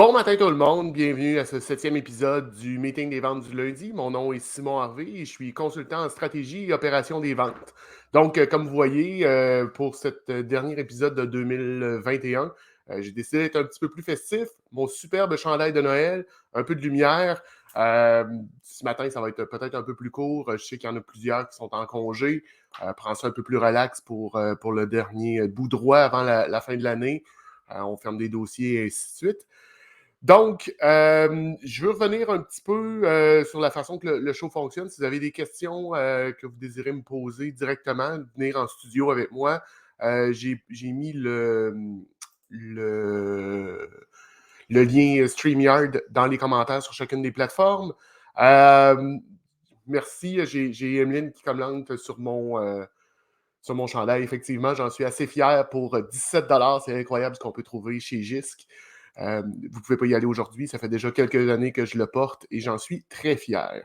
Bon matin tout le monde, bienvenue à ce 7e épisode du Meeting des ventes du lundi. Mon nom est Simon Harvey et je suis consultant en stratégie et opération des ventes. Donc, comme vous voyez, pour cet dernier épisode de 2021, j'ai décidé d'être un petit peu plus festif. Mon superbe chandail de Noël, un peu de lumière. Ce matin, ça va être peut-être un peu plus court. Je sais qu'il y en a plusieurs qui sont en congé. Prends ça un peu plus relax pour le dernier bout droit avant la fin de l'année. On ferme des dossiers et ainsi de suite. Donc, je veux revenir un petit peu sur la façon que le show fonctionne. Si vous avez des questions que vous désirez me poser directement, venir en studio avec moi, j'ai mis le lien StreamYard dans les commentaires sur chacune des plateformes. Merci, j'ai Emeline qui commente sur mon chandail. Effectivement, j'en suis assez fier pour 17 $. C'est incroyable ce qu'on peut trouver chez Jisc. Vous ne pouvez pas y aller aujourd'hui. Ça fait déjà quelques années que je le porte et j'en suis très fier.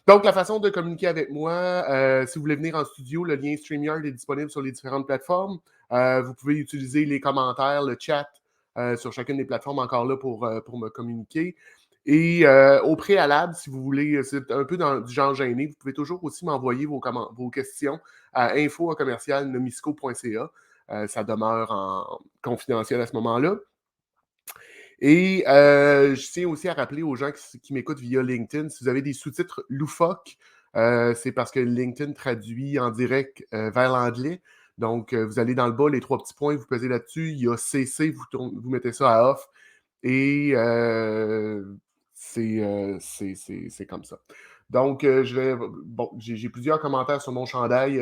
Donc, la façon de communiquer avec moi, si vous voulez venir en studio, le lien StreamYard est disponible sur les différentes plateformes. Vous pouvez utiliser les commentaires, le chat sur chacune des plateformes encore là pour me communiquer. Et au préalable, si vous voulez, c'est un peu du genre gêné, vous pouvez toujours aussi m'envoyer vos questions à info@nomisco.ca. Ça demeure en confidentiel à ce moment-là. Et je tiens aussi à rappeler aux gens qui m'écoutent via LinkedIn, si vous avez des sous-titres loufoques, c'est parce que LinkedIn traduit en direct vers l'anglais. Donc, vous allez dans le bas, les 3 petits points, vous pesez là-dessus, il y a CC, vous mettez ça à off, et c'est comme ça. Donc, j'ai plusieurs commentaires sur mon chandail.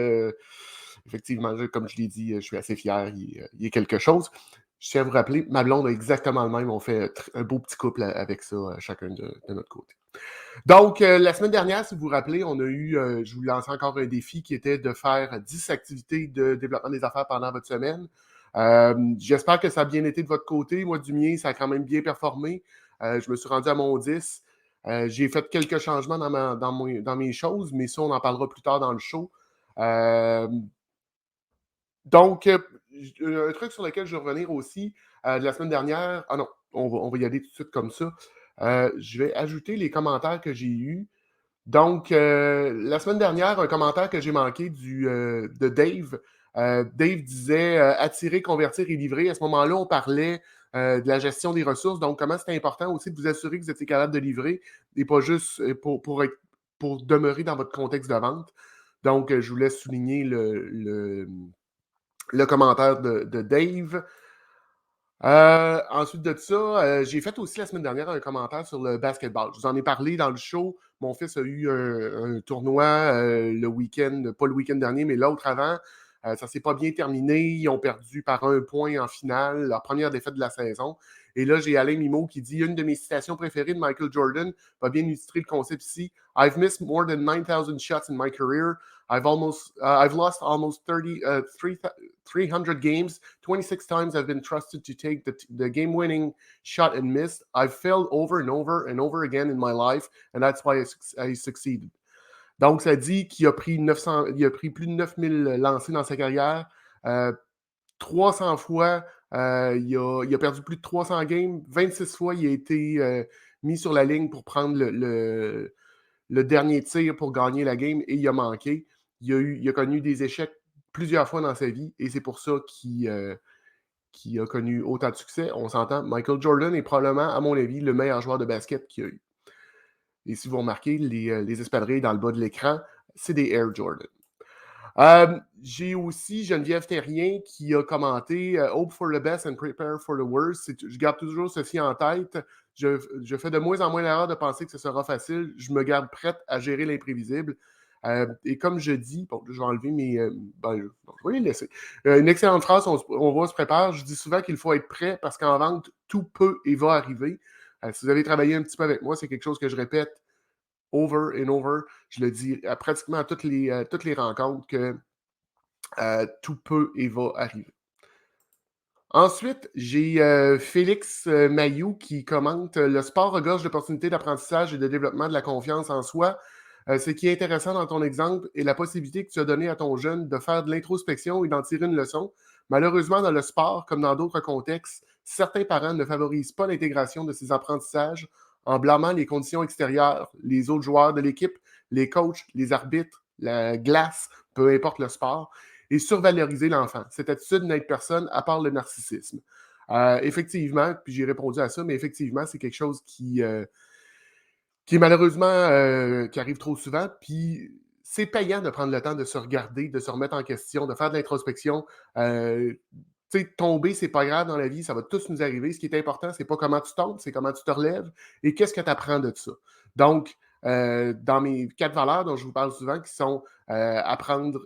Effectivement, comme je l'ai dit, je suis assez fier, il y a quelque chose. Je tiens à vous rappeler, ma blonde a exactement le même. On fait un beau petit couple avec ça, chacun de notre côté. Donc, la semaine dernière, si vous vous rappelez, on a eu, je vous lançais encore un défi qui était de faire 10 activités de développement des affaires pendant votre semaine. J'espère que ça a bien été de votre côté. Moi, du mien, ça a quand même bien performé. Je me suis rendu à mon 10. J'ai fait quelques changements dans mes choses, mais ça, on en parlera plus tard dans le show. Donc, un truc sur lequel je vais revenir aussi de la semaine dernière. Ah non, on va y aller tout de suite comme ça. Je vais ajouter les commentaires que j'ai eus. Donc, la semaine dernière, un commentaire que j'ai manqué de Dave. Dave disait attirer, convertir et livrer. À ce moment-là, on parlait de la gestion des ressources. Donc, comment c'est important aussi de vous assurer que vous étiez capable de livrer et pas juste pour demeurer dans votre contexte de vente. Donc, je voulais souligner le commentaire de Dave. Ensuite de ça, j'ai fait aussi la semaine dernière un commentaire sur le basketball. Je vous en ai parlé dans le show. Mon fils a eu un tournoi le week-end, pas le week-end dernier, mais l'autre avant. Ça ne s'est pas bien terminé. Ils ont perdu par 1 point en finale, leur première défaite de la saison. Et là, j'ai Alain Mimo qui dit une de mes citations préférées de Michael Jordan va bien illustrer le concept ici. I've missed more than 9,000 shots in my career. I've lost almost 300 games. 26 times I've been trusted to take the game-winning shot and missed. I've failed over and over and over again in my life, and that's why I succeeded. Donc, ça dit qu'il a pris plus de 9000 lancés dans sa carrière. 300 fois, il a perdu plus de 300 games. 26 fois, il a été mis sur la ligne pour prendre le dernier tir pour gagner la game et il a manqué. Il a connu des échecs plusieurs fois dans sa vie et c'est pour ça qu'il a connu autant de succès. On s'entend, Michael Jordan est probablement, à mon avis, le meilleur joueur de basket qu'il y a eu. Et si vous remarquez, les espadrilles dans le bas de l'écran, c'est des Air Jordan. J'ai aussi Geneviève Terrien qui a commenté Hope for the best and prepare for the worst. Je garde toujours ceci en tête. Je fais de moins en moins l'erreur de penser que ce sera facile. Je me garde prête à gérer l'imprévisible. Et comme je dis, bon, je vais enlever mes. Je vais les laisser. Une excellente phrase, on va se préparer. Je dis souvent qu'il faut être prêt parce qu'en vente, tout peut et va arriver. Si vous avez travaillé un petit peu avec moi, c'est quelque chose que je répète over and over. Je le dis pratiquement à toutes les rencontres que tout peut et va arriver. Ensuite, j'ai Félix Mayou qui commente « Le sport regorge d'opportunités d'apprentissage et de développement de la confiance en soi. Ce qui est intéressant dans ton exemple est la possibilité que tu as donnée à ton jeune de faire de l'introspection et d'en tirer une leçon. Malheureusement, dans le sport, comme dans d'autres contextes, certains parents ne favorisent pas l'intégration de ces apprentissages en blâmant les conditions extérieures, les autres joueurs de l'équipe, les coachs, les arbitres, la glace, peu importe le sport, et survaloriser l'enfant. Cette attitude n'aide personne à part le narcissisme. Effectivement, puis j'ai répondu à ça, mais effectivement, c'est quelque chose qui est malheureusement qui arrive trop souvent. Puis c'est payant de prendre le temps de se regarder, de se remettre en question, de faire de l'introspection. Tu sais, tomber, c'est pas grave dans la vie, ça va tous nous arriver. Ce qui est important, c'est pas comment tu tombes, c'est comment tu te relèves et qu'est-ce que tu apprends de ça. Donc, dans mes 4 valeurs dont je vous parle souvent, qui sont apprendre,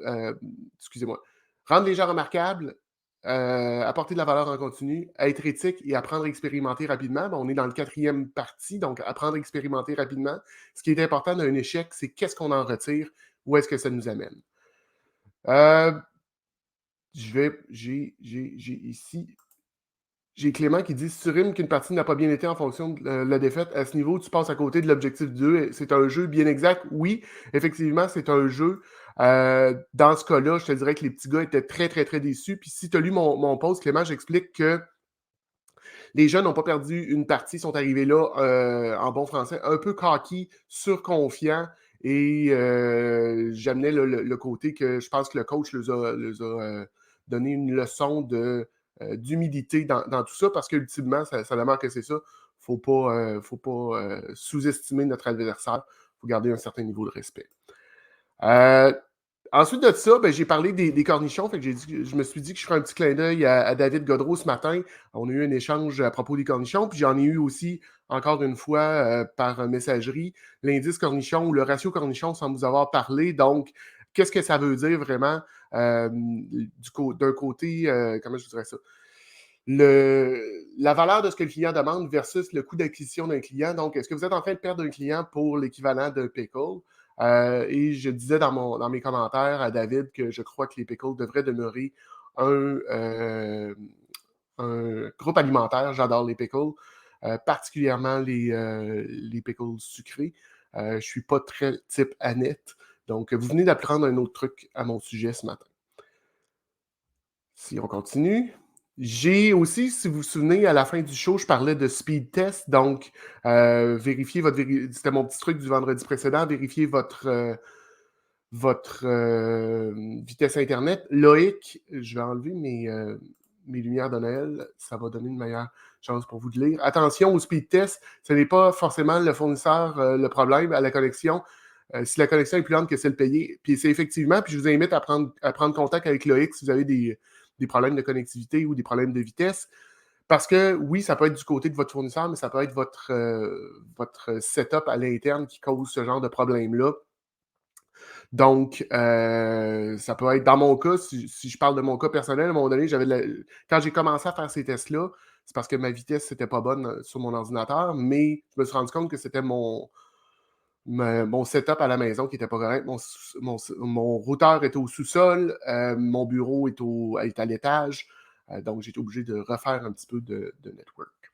excusez-moi, rendre les gens remarquables, apporter de la valeur en continu, être éthique et apprendre à expérimenter rapidement. Ben, on est dans le 4e partie, donc apprendre à expérimenter rapidement. Ce qui est important d'un échec, c'est qu'est-ce qu'on en retire, où est-ce que ça nous amène. Euh, j'ai ici, j'ai Clément qui dit: si tu rimes qu'une partie n'a pas bien été en fonction de la défaite, à ce niveau, tu passes à côté de l'objectif du jeu. C'est un jeu bien exact. Oui, effectivement, c'est un jeu. Dans ce cas-là, je te dirais que les petits gars étaient très, très, très déçus. Puis si tu as lu mon post, Clément, j'explique que les jeunes n'ont pas perdu une partie, sont arrivés là, en bon français, un peu cocky, surconfiants. Et j'amenais le côté que je pense que le coach les a donné une leçon d'humilité dans tout ça, parce qu'ultimement, ça demeure que c'est ça. Faut pas sous-estimer notre adversaire. Il faut garder un certain niveau de respect. Ensuite de ça, ben, j'ai parlé des cornichons. Fait que je me suis dit que je ferais un petit clin d'œil à David Godreau ce matin. On a eu un échange à propos des cornichons. Puis j'en ai eu aussi, encore une fois, par messagerie, l'indice cornichon ou le ratio cornichon sans vous avoir parlé. Donc, qu'est-ce que ça veut dire vraiment d'un côté, comment je dirais ça? La valeur de ce que le client demande versus le coût d'acquisition d'un client. Donc, est-ce que vous êtes en train de perdre un client pour l'équivalent d'un pickle? Et je disais dans mes commentaires à David que je crois que les pickles devraient demeurer un groupe alimentaire. J'adore les pickles, particulièrement les pickles sucrés. Je ne suis pas très type Annette. Donc, vous venez d'apprendre un autre truc à mon sujet ce matin. Si on continue. J'ai aussi, si vous vous souvenez, à la fin du show, je parlais de speed test. Donc, vérifier c'était mon petit truc du vendredi précédent, vérifier votre vitesse Internet. Loïc, je vais enlever mes lumières de Noël. Ça va donner une meilleure chance pour vous de lire. Attention au speed test. Ce n'est pas forcément le fournisseur le problème à la connexion. Si la connexion est plus lente que celle payée, puis c'est effectivement, puis je vous invite à prendre contact avec Loïc si vous avez des problèmes de connectivité ou des problèmes de vitesse. Parce que oui, ça peut être du côté de votre fournisseur, mais ça peut être votre setup à l'interne qui cause ce genre de problème-là. Donc, ça peut être dans mon cas, si je parle de mon cas personnel, à un moment donné, quand j'ai commencé à faire ces tests-là, c'est parce que ma vitesse n'était pas bonne sur mon ordinateur, mais je me suis rendu compte que c'était mon setup à la maison qui n'était pas correct. Mon routeur était au sous-sol, mon bureau est à l'étage, donc j'ai été obligé de refaire un petit peu de network.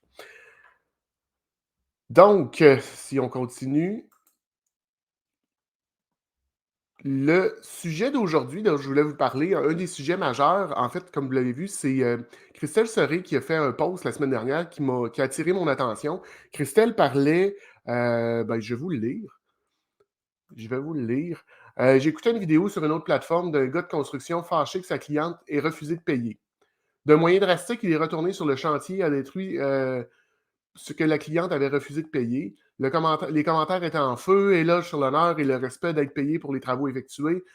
Donc, si on continue, le sujet d'aujourd'hui dont je voulais vous parler, un des sujets majeurs, en fait, comme vous l'avez vu, c'est Christelle Serré qui a fait un post la semaine dernière qui a attiré mon attention. Christelle parlait, je vais vous le lire. J'ai écouté une vidéo sur une autre plateforme d'un gars de construction fâché que sa cliente ait refusé de payer. D'un moyen drastique, il est retourné sur le chantier, a détruit ce que la cliente avait refusé de payer. Les commentaires étaient en feu, éloge sur l'honneur et le respect d'être payé pour les travaux effectués.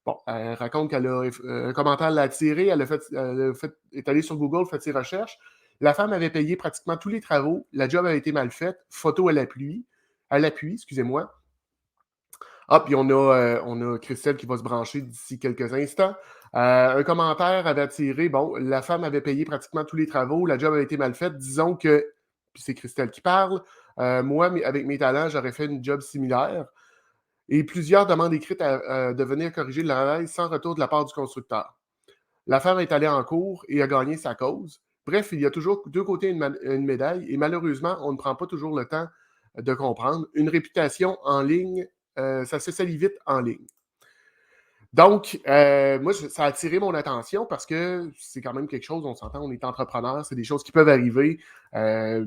Bon, elle raconte qu'elle a un commentaire l'a attiré, est allée sur Google, fait ses recherches. La femme avait payé pratiquement tous les travaux, la job avait été mal faite, photo à l'appui, excusez-moi. Ah, puis on a Christelle qui va se brancher d'ici quelques instants. Un commentaire avait attiré, bon, la femme avait payé pratiquement tous les travaux, la job avait été mal faite. Disons que, puis c'est Christelle qui parle, moi, avec mes talents, j'aurais fait une job similaire. Et plusieurs demandes écrites de venir corriger le travail sans retour de la part du constructeur. La femme est allée en cours et a gagné sa cause. Bref, il y a toujours deux côtés une médaille et malheureusement, on ne prend pas toujours le temps de comprendre. Une réputation en ligne, ça se salit vite en ligne. Donc, moi, ça a attiré mon attention parce que c'est quand même quelque chose, on s'entend, on est entrepreneur, c'est des choses qui peuvent arriver.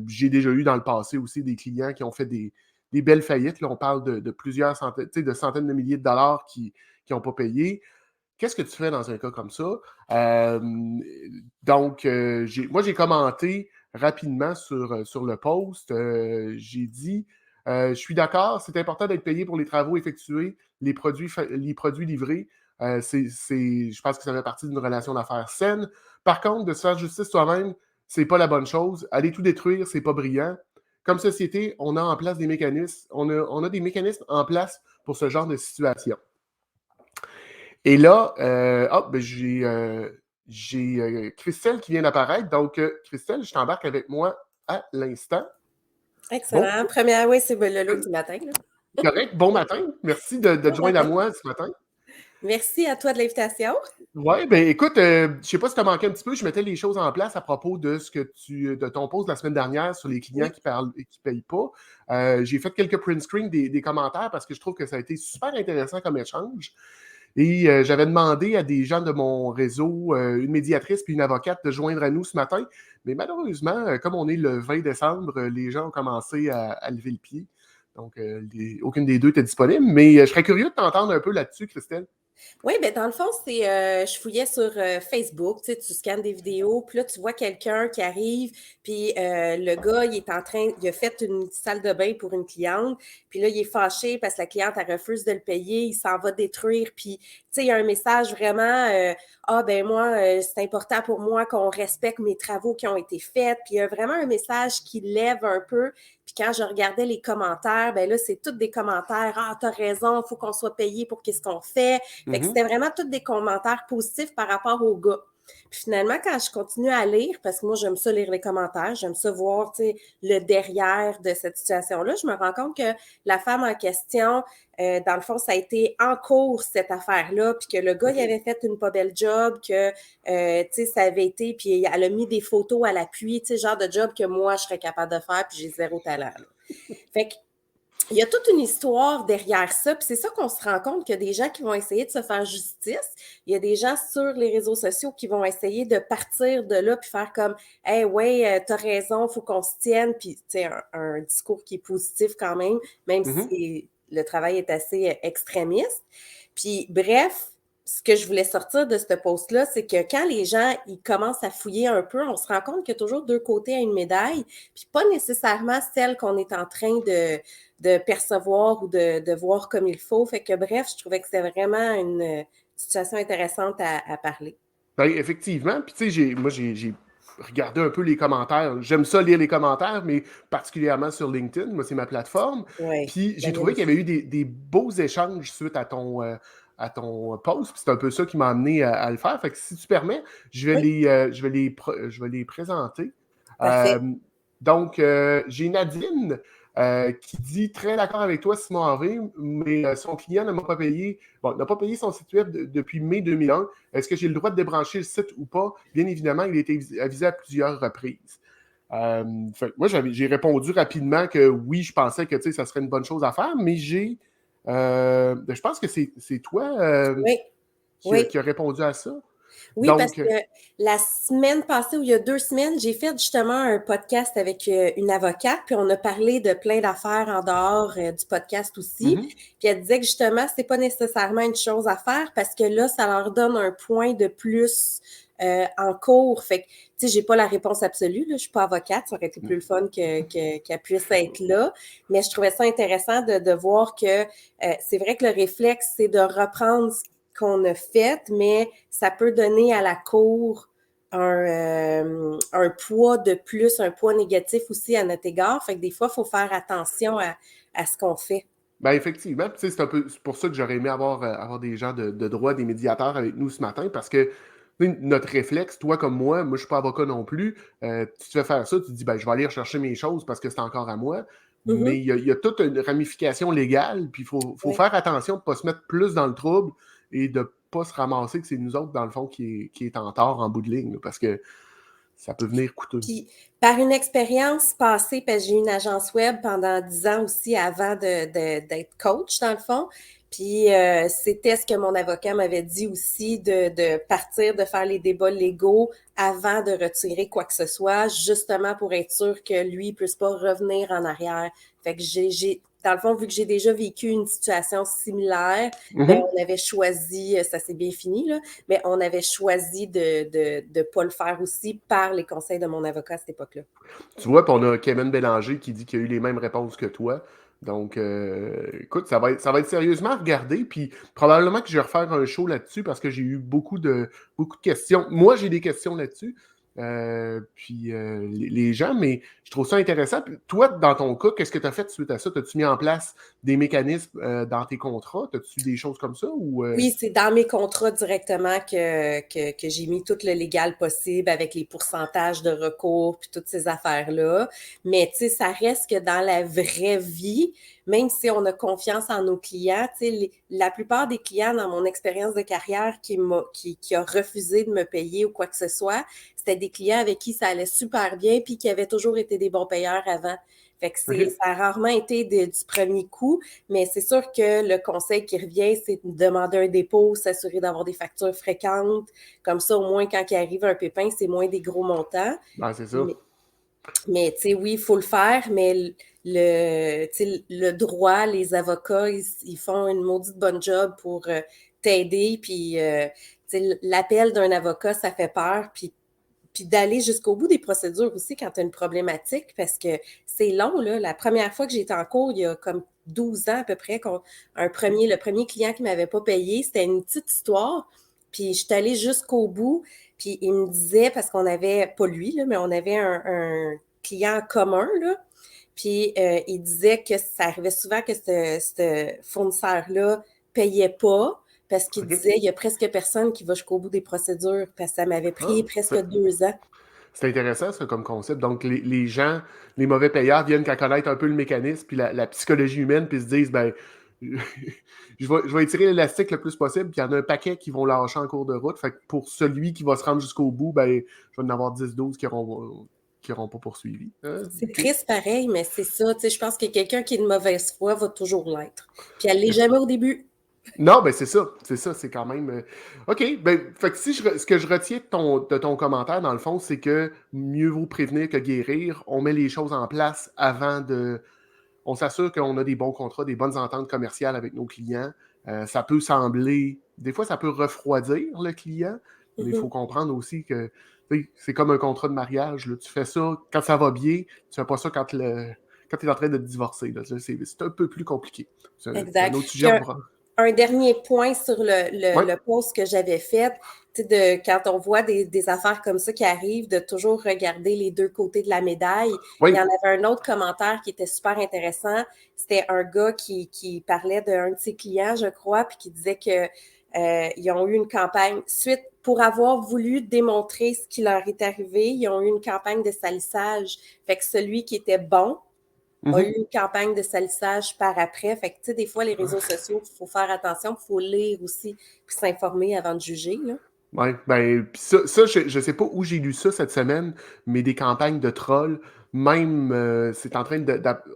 J'ai déjà eu dans le passé aussi des clients qui ont fait des belles faillites. Là, on parle de plusieurs centaines, de centaines de milliers de dollars qui n'ont pas payé. Qu'est-ce que tu fais dans un cas comme ça? Donc, moi, j'ai commenté rapidement sur le post. J'ai dit, je suis d'accord, c'est important d'être payé pour les travaux effectués, les produits livrés. Je pense que ça fait partie d'une relation d'affaires saine. Par contre, de se faire justice soi-même, c'est pas la bonne chose. Aller tout détruire, c'est pas brillant. Comme société, on a en place des mécanismes, on a des mécanismes en place pour ce genre de situation. Et là, j'ai Christelle qui vient d'apparaître. Donc, Christelle, je t'embarque avec moi à l'instant. Excellent. Première, oui, c'est le look du matin. Là. Correct. Bon matin. Merci de te joindre à moi ce matin. Merci à toi de l'invitation. Oui, ben écoute, je ne sais pas si tu as manqué un petit peu, je mettais les choses en place à propos de de ton post la semaine dernière sur les clients qui parlent et qui ne payent pas. J'ai fait quelques print screens des commentaires parce que je trouve que ça a été super intéressant comme échange. Et j'avais demandé à des gens de mon réseau, une médiatrice puis une avocate, de joindre à nous ce matin. Mais malheureusement, comme on est le 20 décembre, les gens ont commencé à lever le pied. Donc, aucune des deux était disponible. Mais je serais curieux de t'entendre un peu là-dessus, Christelle. Oui, bien dans le fond, je fouillais sur Facebook, tu sais, tu scannes des vidéos, puis là, tu vois quelqu'un qui arrive, puis le gars, il a fait une salle de bain pour une cliente, puis là, il est fâché parce que la cliente, elle refuse de le payer, il s'en va détruire, puis, tu sais, il y a un message vraiment, ben moi, c'est important pour moi qu'on respecte mes travaux qui ont été faits, puis il y a vraiment un message qui lève un peu, puis quand je regardais les commentaires, ben là, c'est tous des commentaires, ah, t'as raison, il faut qu'on soit payé pour qu'est-ce qu'on fait. Fait que c'était vraiment tous des commentaires positifs par rapport au gars. Puis finalement, quand je continue à lire, parce que moi, j'aime ça lire les commentaires, j'aime ça voir, tu sais, le derrière de cette situation-là, je me rends compte que la femme en question, dans le fond, ça a été en cours, cette affaire-là, puis que le gars, il avait fait une pas belle job, que, tu sais, ça avait été, puis elle a mis des photos à l'appui, tu sais, genre de job que moi, je serais capable de faire, puis j'ai zéro talent, là. Fait que il y a toute une histoire derrière ça, puis c'est ça qu'on se rend compte qu'il y a des gens qui vont essayer de se faire justice. Il y a des gens sur les réseaux sociaux qui vont essayer de partir de là puis faire comme « Hey, ouais, t'as raison, faut qu'on se tienne », puis tu sais, un discours qui est positif quand même si le travail est assez extrémiste. Puis bref, ce que je voulais sortir de ce post-là, c'est que quand les gens ils commencent à fouiller un peu, on se rend compte qu'il y a toujours deux côtés à une médaille, puis pas nécessairement celle qu'on est en train de percevoir ou de voir comme il faut. Fait que bref, je trouvais que c'était vraiment une situation intéressante à parler. Ben, effectivement. Puis, tu sais, moi, j'ai regardé un peu les commentaires. J'aime ça lire les commentaires, mais particulièrement sur LinkedIn. Moi, c'est ma plateforme. Oui, Puis, la j'ai mienne trouvé qu'il y avait aussi. eu des beaux échanges suite à ton post. Puis, c'est un peu ça qui m'a amené à le faire. Fait que si tu permets, Oui, je vais les présenter. Euh, parfait. donc, j'ai Nadine qui dit très d'accord avec toi, Simon Henry, mais son client ne m'a pas payé. Bon, n'a pas payé son site web depuis mai 2001. Est-ce que j'ai le droit de débrancher le site ou pas? Bien évidemment, il a été avisé à plusieurs reprises. Moi, j'ai répondu rapidement que oui, je pensais que ça serait une bonne chose à faire, mais je pense que c'est toi Oui, oui. qui a répondu à ça. Oui, parce Donc, que la semaine passée, ou il y a 2 semaines, j'ai fait justement un podcast avec une avocate, puis on a parlé de plein d'affaires en dehors du podcast aussi. mhm, Puis elle disait que justement, c'est pas nécessairement une chose à faire parce que là, ça leur donne un point de plus en cours. Fait que, tu sais, j'ai pas la réponse absolue, là, je suis pas avocate, ça aurait été plus le fun qu'elle puisse être là. Mais je trouvais ça intéressant de voir que c'est vrai que le réflexe, c'est de reprendre ce qu'on a fait, mais ça peut donner à la cour un poids de plus, un poids négatif aussi à notre égard. Fait que des fois, il faut faire attention à ce qu'on fait. ben effectivement, c'est un peu c'est pour ça que j'aurais aimé avoir des gens de droit, des médiateurs avec nous ce matin, parce que notre réflexe, toi comme moi je suis pas avocat non plus, tu te fais faire ça, tu te dis, ben, je vais aller rechercher mes choses parce que c'est encore à moi, mais Mm-hmm. il y a toute une ramification légale, puis il faut Oui. faire attention de ne pas se mettre plus dans le trouble et de ne pas se ramasser que c'est nous autres, dans le fond, qui est en tort en bout de ligne, là, parce que ça peut venir coûteux. Puis, par une expérience passée, parce que j'ai eu une agence web pendant 10 ans aussi avant d'être coach, dans le fond. Puis c'était ce que mon avocat m'avait dit aussi de partir, de faire les débats légaux avant de retirer quoi que ce soit, justement pour être sûr que lui ne puisse pas revenir en arrière. Fait que dans le fond, vu que j'ai déjà vécu une situation similaire, ben Mhm. on avait choisi, ça s'est bien fini, là, mais on avait choisi de pas le faire aussi par les conseils de mon avocat à cette époque-là. Tu vois, puis on a Kevin Bélanger qui dit qu'il a eu les mêmes réponses que toi. Donc, écoute, ça va être sérieusement regardé. Puis probablement que je vais refaire un show là-dessus parce que j'ai eu beaucoup de questions. Moi, j'ai des questions là-dessus. Puis les gens, mais je trouve ça intéressant. Puis toi, dans ton cas, qu'est-ce que tu as fait suite à ça? As-tu mis en place des mécanismes dans tes contrats? As-tu des choses comme ça? Ou, Oui, c'est dans mes contrats directement que j'ai mis tout le légal possible avec les pourcentages de recours puis toutes ces affaires-là. Mais tu sais, ça reste que dans la vraie vie, même si on a confiance en nos clients, tu sais, la plupart des clients dans mon expérience de carrière qui a refusé de me payer ou quoi que ce soit, c'était des clients avec qui ça allait super bien puis qui avaient toujours été des bons payeurs avant. Fait que OK. ça a rarement été du premier coup. Mais c'est sûr que le conseil qui revient, c'est de demander un dépôt, s'assurer d'avoir des factures fréquentes. Comme ça, au moins, quand il arrive un pépin, c'est moins des gros montants. Ben, c'est ça. Mais tu sais, oui, il faut le faire, mais le droit, les avocats, ils font une maudite bonne job pour t'aider. Puis, tu sais, l'appel d'un avocat, ça fait peur. Puis d'aller jusqu'au bout des procédures aussi quand tu as une problématique, parce que c'est long, là. La première fois que j'étais en cours, il y a comme 12 ans à peu près, le premier client qui m'avait pas payé, c'était une petite histoire. Puis je suis allée jusqu'au bout, puis il me disait, parce qu'on avait, pas lui, là, mais on avait un client commun, là, puis il disait que ça arrivait souvent que ce fournisseur-là payait pas, parce qu'il OK. disait il y a presque personne qui va jusqu'au bout des procédures, parce que ça m'avait pris Ah, presque 2 ans. c'est intéressant, ça, comme concept. Donc, les gens, les mauvais payeurs viennent qu'à connaître un peu le mécanisme puis la psychologie humaine, puis se disent, ben, je vais étirer l'élastique le plus possible, puis il y en a un paquet qui vont lâcher en cours de route. Fait que pour celui qui va se rendre jusqu'au bout, ben, je vais en avoir 10-12 qui n'auront pas poursuivi. C'est OK. triste pareil, mais c'est ça. Tu sais, je pense que quelqu'un qui est de mauvaise foi va toujours l'être. Puis elle l'est jamais au début. Non, ben c'est quand même. OK, ben, fait que ce que je retiens de ton commentaire, dans le fond, c'est que mieux vaut prévenir que guérir. On met les choses en place avant de. On s'assure qu'on a des bons contrats, des bonnes ententes commerciales avec nos clients. Ça peut sembler. Des fois, ça peut refroidir le client, mais il faut Mhm. comprendre aussi que tu sais, c'est comme un contrat de mariage. Là. Tu fais ça quand ça va bien, tu fais pas ça quand tu es en train de te divorcer. Là. C'est un peu plus compliqué. C'est un Exact. autre sujet. Puis un dernier point sur Ouais, le post que j'avais fait, tu sais, quand on voit des affaires comme ça qui arrivent, de toujours regarder les deux côtés de la médaille. Il y oui. en avait un autre commentaire qui était super intéressant. C'était un gars qui parlait d'un de ses clients, je crois, puis qui disait que ils ont eu une campagne suite pour avoir voulu démontrer ce qui leur est arrivé. Ils ont eu une campagne de salissage. Fait que celui qui était bon a eu Mhm. une campagne de salissage par après. Fait que, tu sais, des fois, les réseaux sociaux, il faut faire attention, il faut lire aussi, puis s'informer avant de juger, là. Ouais, ben, pis ça je sais pas où j'ai lu ça cette semaine, mais des campagnes de trolls, même, c'est en train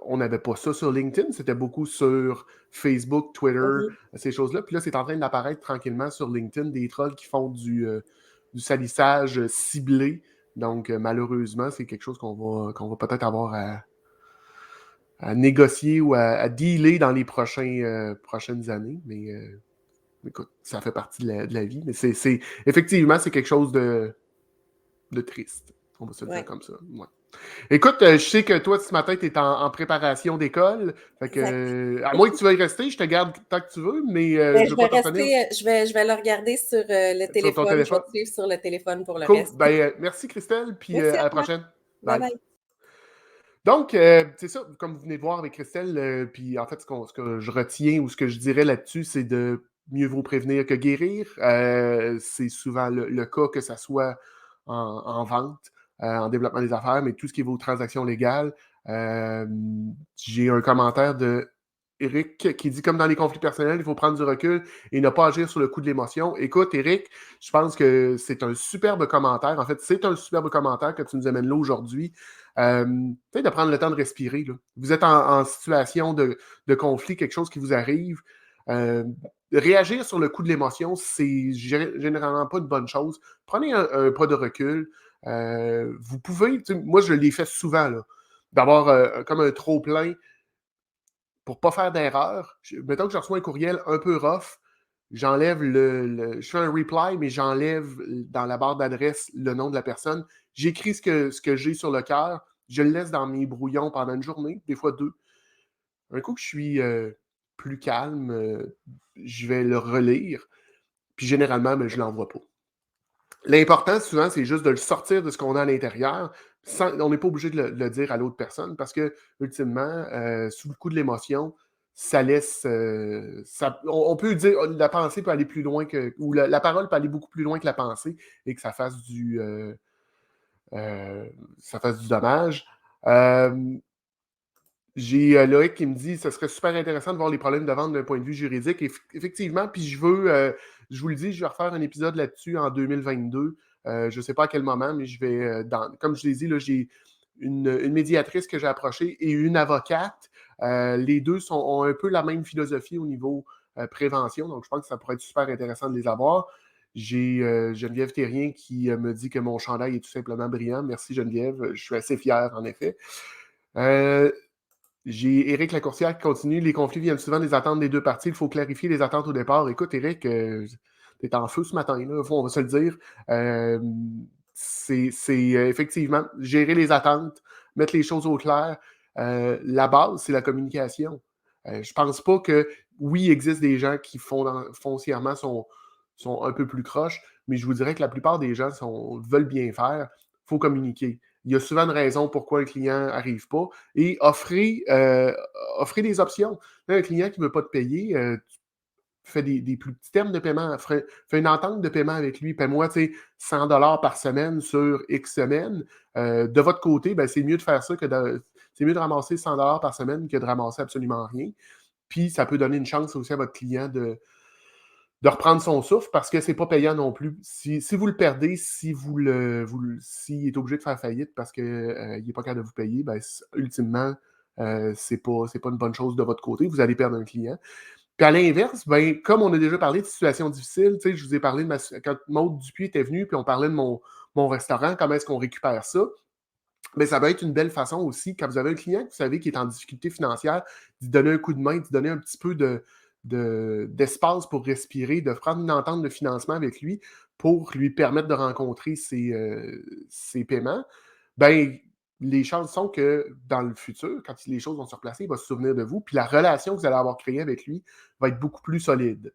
on n'avait pas ça sur LinkedIn, c'était beaucoup sur Facebook, Twitter, Mhm. ces choses-là. Puis là, c'est en train d'apparaître tranquillement sur LinkedIn des trolls qui font du salissage ciblé. Donc, malheureusement, c'est quelque chose qu'on va peut-être avoir à négocier ou à dealer dans les prochaines années. Mais écoute, ça fait partie de la vie. Mais effectivement, c'est quelque chose de triste. On va se le dire Ouais, comme ça. Ouais. Écoute, je sais que toi, ce matin, tu es en préparation d'école. Fait que, exact. à moins que tu veuilles rester, je te garde tant que tu veux, mais Ben, je je veux vais pas te retenir rester, je vais le regarder sur le sur ton téléphone. Je vais téléphone. te suivre sur le téléphone pour le Cool. reste. Ben, merci Christelle, puis Merci à à la toi. prochaine. Bye Bye. bye. Donc, c'est ça, comme vous venez de voir avec Christelle, puis en fait, ce que je retiens ou ce que je dirais là-dessus, c'est de mieux vaut prévenir que guérir. C'est souvent le cas, que ça soit en vente, en développement des affaires, mais tout ce qui est vos transactions légales. Euh, j'ai un commentaire de Eric qui dit, comme dans les conflits personnels, il faut prendre du recul et ne pas agir sur le coup de l'émotion. Écoute, Eric, je pense que c'est un superbe commentaire. En fait, c'est un superbe commentaire que tu nous amènes là aujourd'hui. De prendre le temps de respirer. Là. Vous êtes en situation de conflit, quelque chose qui vous arrive. Réagir sur le coup de l'émotion, c'est généralement pas une bonne chose. Prenez un pas de recul. Vous pouvez, moi je l'ai fait souvent, là, d'avoir comme un trop-plein pour pas faire d'erreur. Mettons que je reçois un courriel un peu rough, j'enlève je fais un reply, mais j'enlève dans la barre d'adresse le nom de la personne. J'écris ce que j'ai sur le cœur, je le laisse dans mes brouillons pendant une journée, des fois 2. Un coup que je suis plus calme, je vais le relire, puis généralement, je ne l'envoie pas. L'important, souvent, c'est juste de le sortir de ce qu'on a à l'intérieur. On n'est pas obligé de le dire à l'autre personne parce que, ultimement, sous le coup de l'émotion, ça laisse. On peut dire la pensée peut aller plus loin que. Ou la parole peut aller beaucoup plus loin que la pensée et que ça fasse ça fasse du dommage. J'ai Loïc qui me dit ce serait super intéressant de voir les problèmes de vente d'un point de vue juridique. Effectivement, puis je vous le dis, je vais refaire un épisode là-dessus en 2022. Je ne sais pas à quel moment, mais je vais, comme je l'ai dit, là, j'ai une médiatrice que j'ai approchée et une avocate. Les deux ont un peu la même philosophie au niveau prévention, donc je pense que ça pourrait être super intéressant de les avoir. J'ai Geneviève Thérien qui me dit que mon chandail est tout simplement brillant. Merci Geneviève, je suis assez fier en effet. J'ai Éric Lacourcière qui continue. Les conflits viennent souvent des attentes des deux parties. Il faut clarifier les attentes au départ. Écoute, Éric, t'es en feu ce matin, là. On va se le dire. C'est effectivement gérer les attentes, mettre les choses au clair. La base, c'est la communication. Je pense pas que, oui, il existe des gens qui foncièrement sont un peu plus croches, mais je vous dirais que la plupart des gens veulent bien faire. Il faut communiquer. Il y a souvent une raison pourquoi un client n'arrive pas et offrez des options. Là, un client qui ne veut pas te payer, tu fais des plus petits termes de paiement, fais une entente de paiement avec lui, paie-moi 100 $ par semaine sur X semaines. De votre côté, c'est mieux de faire ça c'est mieux de ramasser 100 $ par semaine que de ramasser absolument rien. Puis ça peut donner une chance aussi à votre client de reprendre son souffle parce que c'est pas payant non plus. Si vous le perdez, s'il est obligé de faire faillite parce qu'il n'est pas capable de vous payer, ultimement, c'est pas une bonne chose de votre côté. Vous allez perdre un client. Puis à l'inverse, comme on a déjà parlé de situations difficiles, je vous ai parlé quand Maude Dupuis était venue, puis on parlait de mon restaurant, comment est-ce qu'on récupère ça? Ça va être une belle façon aussi, quand vous avez un client que vous savez qui est en difficulté financière, d'y donner un coup de main, d'y donner un petit peu d'espace pour respirer, de prendre une entente de financement avec lui pour lui permettre de rencontrer ses paiements. Les chances sont que dans le futur, quand les choses vont se replacer, il va se souvenir de vous, puis la relation que vous allez avoir créée avec lui va être beaucoup plus solide.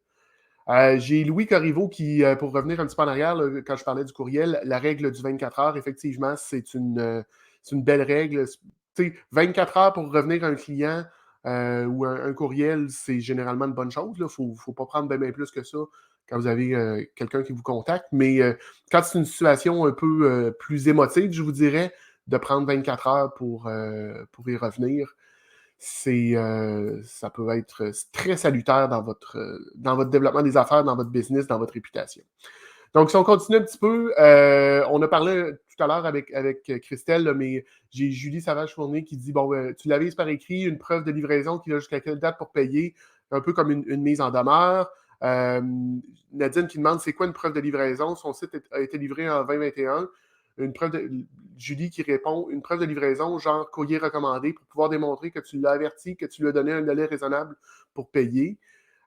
J'ai Louis Corriveau qui, pour revenir un petit peu en arrière, là, quand je parlais du courriel, la règle du 24 heures, effectivement, c'est une belle règle. 24 heures pour revenir à un client ou un courriel, c'est généralement une bonne chose. Il ne faut pas prendre bien plus que ça quand vous avez quelqu'un qui vous contacte. Mais quand c'est une situation un peu plus émotive, je vous dirais de prendre 24 heures pour y revenir. Ça peut être très salutaire dans votre développement des affaires, dans votre business, dans votre réputation. Donc, si on continue un petit peu, on a parlé tout à l'heure avec Christelle, là, mais j'ai Julie Savage-Fournier qui dit, tu l'avises par écrit, une preuve de livraison qui a jusqu'à quelle date pour payer, un peu comme une mise en demeure. Nadine qui demande, c'est quoi une preuve de livraison? Son site a été livré en 2021. Julie qui répond, une preuve de livraison, genre courrier recommandé, pour pouvoir démontrer que tu l'as averti, que tu lui as donné un délai raisonnable pour payer.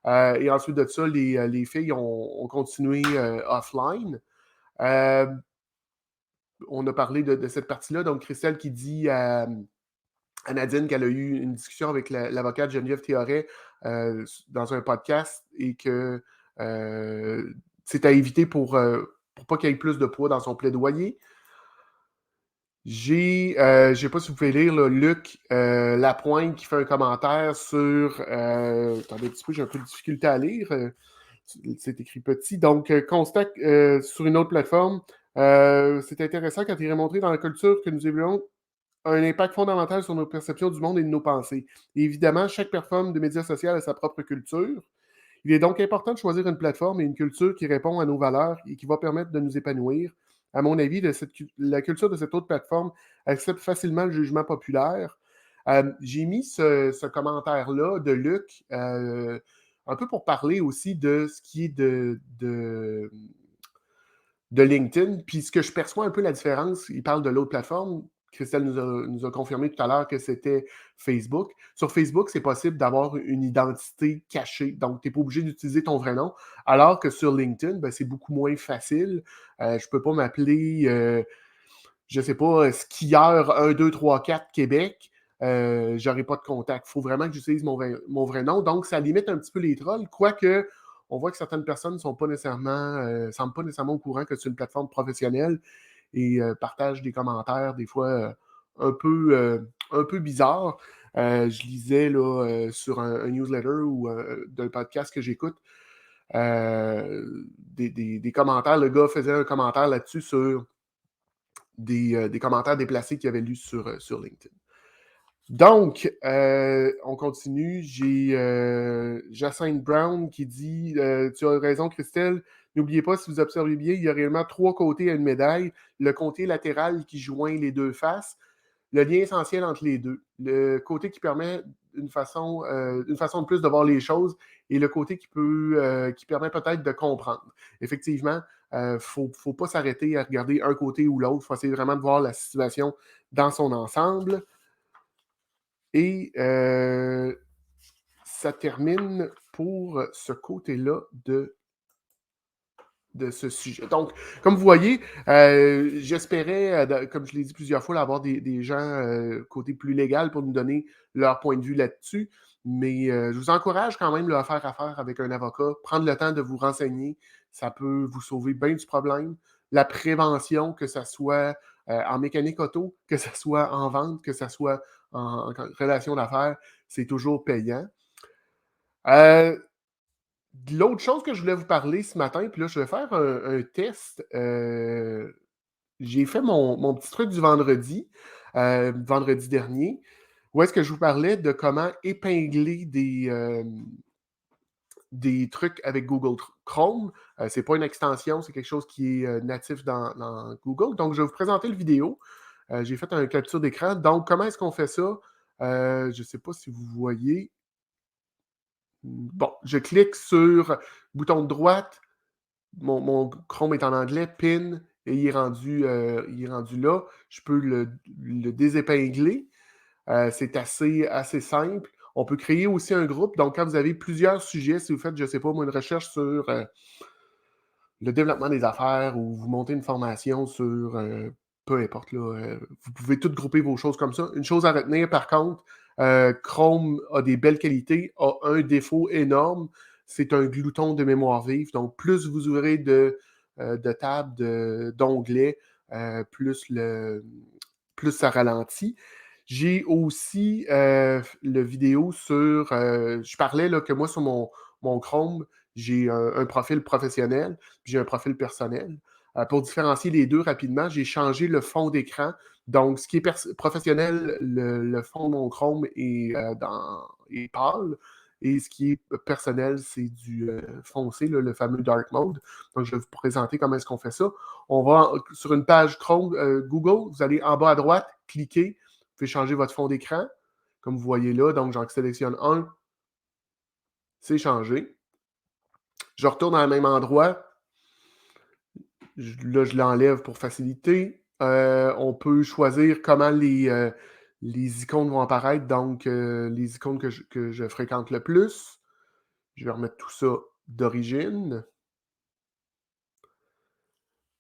Et ensuite de ça, les filles ont continué offline. On a parlé de cette partie-là. Donc, Christelle qui dit à Nadine qu'elle a eu une discussion avec l'avocate Geneviève Théoret dans un podcast et que c'est à éviter pour pas qu'il y ait plus de poids dans son plaidoyer. Je ne sais pas si vous pouvez lire, là, Luc Lapointe qui fait un commentaire sur... attendez un petit peu, j'ai un peu de difficulté à lire. C'est écrit petit. Donc, constate sur une autre plateforme. C'est intéressant quand il est montré dans la culture que nous évoluons a un impact fondamental sur nos perceptions du monde et de nos pensées. Et évidemment, chaque plateforme de médias sociaux a sa propre culture. Il est donc important de choisir une plateforme et une culture qui répond à nos valeurs et qui va permettre de nous épanouir. À mon avis, la culture de cette autre plateforme accepte facilement le jugement populaire. J'ai mis ce commentaire-là de Luc un peu pour parler aussi de ce qui est de LinkedIn. Puis ce que je perçois un peu la différence, il parle de l'autre plateforme. Christelle nous a confirmé tout à l'heure que c'était Facebook. Sur Facebook, c'est possible d'avoir une identité cachée. Donc, tu n'es pas obligé d'utiliser ton vrai nom. Alors que sur LinkedIn, ben, c'est beaucoup moins facile. Je ne peux pas m'appeler, je ne sais pas, skieur 1, 2, 3, 4 Québec. J'aurai pas de contact. Il faut vraiment que j'utilise mon vrai nom. Donc, ça limite un petit peu les trolls. Quoique, on voit que certaines personnes ne sont pas nécessairement, semblent pas nécessairement au courant que c'est une plateforme professionnelle et partagent des commentaires, des fois un peu bizarres. Je lisais là, sur un newsletter ou d'un podcast que j'écoute des commentaires. Le gars faisait un commentaire là-dessus sur des commentaires déplacés qu'il avait lus sur LinkedIn. Donc, on continue. J'ai Jacinthe Brown qui dit tu as raison, Christelle. N'oubliez pas, si vous observez bien, il y a réellement 3 côtés à une médaille. Le côté latéral qui joint les 2 faces, le lien essentiel entre les deux. Le côté qui permet une façon de plus de voir les choses et le côté qui permet peut-être de comprendre. Effectivement, il ne faut pas s'arrêter à regarder un côté ou l'autre. Il faut essayer vraiment de voir la situation dans son ensemble. Et ça termine pour ce côté-là de ce sujet. Donc, comme vous voyez, j'espérais, comme je l'ai dit plusieurs fois, avoir des gens côté plus légal pour nous donner leur point de vue là-dessus. Mais je vous encourage quand même à faire affaire avec un avocat, prendre le temps de vous renseigner. Ça peut vous sauver bien du problème. La prévention, que ce soit en mécanique auto, que ce soit en vente, que ce soit en relation d'affaires, c'est toujours payant. L'autre chose que je voulais vous parler ce matin, puis là, je vais faire un test. J'ai fait mon petit truc du vendredi dernier, où est-ce que je vous parlais de comment épingler des trucs avec Google Chrome. Ce n'est pas une extension, c'est quelque chose qui est natif dans Google. Donc, je vais vous présenter le vidéo. J'ai fait un capture d'écran. Donc, comment est-ce qu'on fait ça? Je ne sais pas si vous voyez. Bon, je clique sur le bouton de droite. Mon Chrome est en anglais, pin, et il est rendu là. Je peux le désépingler. C'est assez simple. On peut créer aussi un groupe. Donc, quand vous avez plusieurs sujets, si vous faites, je ne sais pas, moi, une recherche sur le développement des affaires ou vous montez une formation sur peu importe, là, vous pouvez tout grouper vos choses comme ça. Une chose à retenir, par contre, Chrome a des belles qualités, a un défaut énorme, c'est un glouton de mémoire vive. Donc, plus vous ouvrez de tables, d'onglets, plus ça ralentit. J'ai aussi le vidéo sur... je parlais là, que moi, sur mon Chrome, j'ai un profil professionnel, puis j'ai un profil personnel. Pour différencier les deux rapidement, j'ai changé le fond d'écran. Donc, ce qui est professionnel, le fond de mon Chrome est pâle. Et ce qui est personnel, c'est du foncé, là, le fameux Dark Mode. Donc, je vais vous présenter comment est-ce qu'on fait ça. On va sur une page Chrome, Google, vous allez en bas à droite, cliquer, vous pouvez changer votre fond d'écran, comme vous voyez là. Donc, j'en sélectionne un, c'est changé. Je retourne à même endroit. Là, je l'enlève pour faciliter. On peut choisir comment les icônes vont apparaître, donc les icônes que je fréquente le plus. Je vais remettre tout ça d'origine.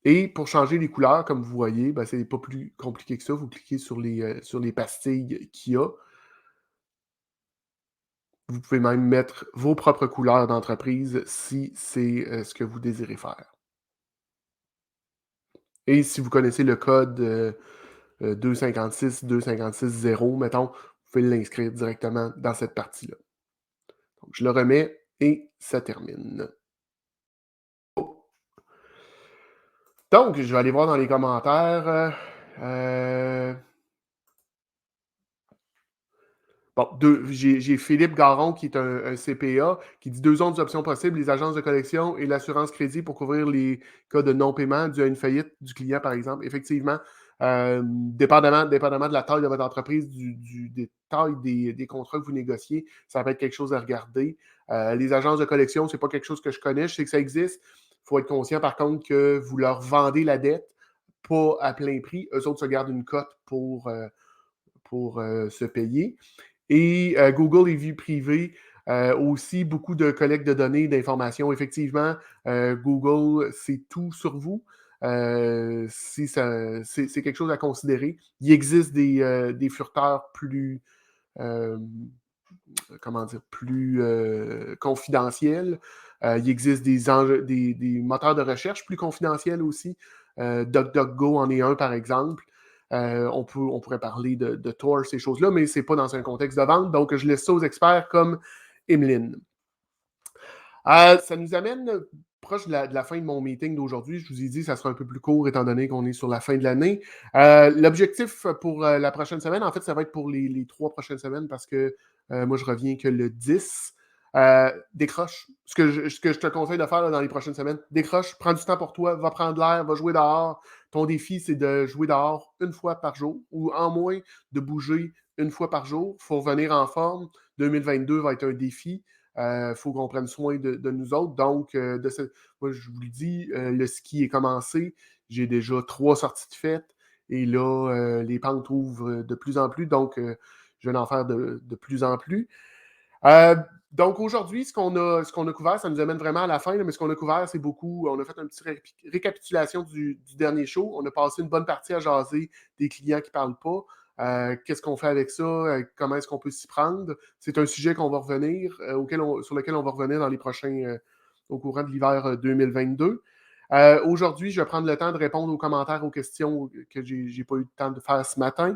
Et pour changer les couleurs, comme vous voyez, ben, c'est pas plus compliqué que ça. Vous cliquez sur les pastilles qu'il y a. Vous pouvez même mettre vos propres couleurs d'entreprise si c'est ce que vous désirez faire. Et si vous connaissez le code 256.256.0, mettons, vous pouvez l'inscrire directement dans cette partie-là. Donc, je le remets et ça termine. Donc, je vais aller voir dans les commentaires. Bon, j'ai Philippe Garon, qui est un CPA, qui dit 2 autres options possibles, les agences de collection et l'assurance crédit pour couvrir les cas de non-paiement dû à une faillite du client, par exemple. Effectivement, Dépendamment de la taille de votre entreprise, des tailles des contrats que vous négociez, ça peut être quelque chose à regarder. Les agences de collection, c'est pas quelque chose que je connais, je sais que ça existe. Il faut être conscient, par contre, que vous leur vendez la dette, pas à plein prix. Eux autres se gardent une cote pour se payer. Et Google et vie privée, aussi beaucoup de collecte de données, d'informations. Effectivement, Google, c'est tout sur vous. C'est quelque chose à considérer. Il existe des furteurs plus, euh, comment dire, plus confidentiels. Il existe des moteurs de recherche plus confidentiels aussi. DuckDuckGo en est un, par exemple. On pourrait parler de Tor, ces choses-là, mais ce n'est pas dans un contexte de vente. Donc, je laisse ça aux experts comme Emeline. Ça nous amène proche de la fin de mon meeting d'aujourd'hui. Je vous ai dit que ça sera un peu plus court étant donné qu'on est sur la fin de l'année. L'objectif pour la prochaine semaine, en fait, ça va être pour les 3 prochaines semaines parce que moi, je reviens que le 10. Décroche. Ce que je te conseille de faire là, dans les prochaines semaines, décroche, prends du temps pour toi, va prendre l'air, va jouer dehors. Ton défi, c'est de jouer dehors une fois par jour ou en moins de bouger une fois par jour. Il faut revenir en forme. 2022 va être un défi. Il faut qu'on prenne soin de nous autres. Donc, moi, je vous le dis, le ski est commencé. J'ai déjà 3 sorties de fête. Et là, les pentes ouvrent de plus en plus. Donc, je vais en faire de plus en plus. Donc, aujourd'hui, ce qu'on a couvert, ça nous amène vraiment à la fin, là, mais ce qu'on a couvert, c'est beaucoup. On a fait une petite récapitulation du dernier show. On a passé une bonne partie à jaser des clients qui ne parlent pas. Qu'est-ce qu'on fait avec ça? Comment est-ce qu'on peut s'y prendre? C'est un sujet qu'on va revenir, sur lequel on va revenir dans les prochains, au courant de l'hiver 2022. Aujourd'hui, je vais prendre le temps de répondre aux commentaires, aux questions que je n'ai pas eu le temps de faire ce matin.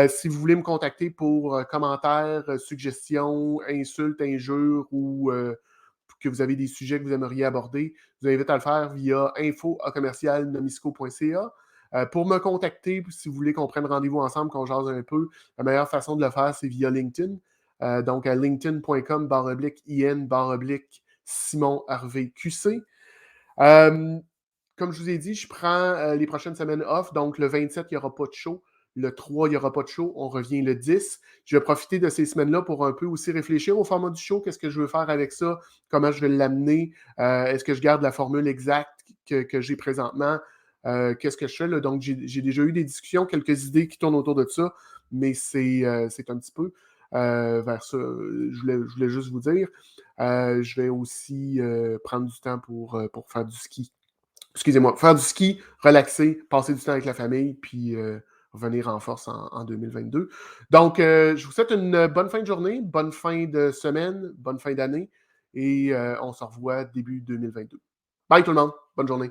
Si vous voulez me contacter pour commentaires, suggestions, insultes, injures ou que vous avez des sujets que vous aimeriez aborder, je vous invite à le faire via info@commercialnomisco.ca. Pour me contacter, si vous voulez qu'on prenne rendez-vous ensemble, qu'on jase un peu, la meilleure façon de le faire, c'est via LinkedIn. Donc, à linkedin.com/IN/Simon Harvey QC. Comme je vous ai dit, je prends les prochaines semaines off. Donc, le 27, il n'y aura pas de show. Le 3, il n'y aura pas de show. On revient le 10. Je vais profiter de ces semaines-là pour un peu aussi réfléchir au format du show. Qu'est-ce que je veux faire avec ça? Comment je vais l'amener? Est-ce que je garde la formule exacte que j'ai présentement? Qu'est-ce que je fais là? Donc, j'ai déjà eu des discussions, quelques idées qui tournent autour de ça, mais c'est un petit peu vers ça. Je voulais juste vous dire. Je vais aussi prendre du temps pour faire du ski. Excusez-moi, faire du ski, relaxer, passer du temps avec la famille, puis revenir en force en 2022. Donc, je vous souhaite une bonne fin de journée, bonne fin de semaine, bonne fin d'année, et on se revoit début 2022. Bye tout le monde, bonne journée.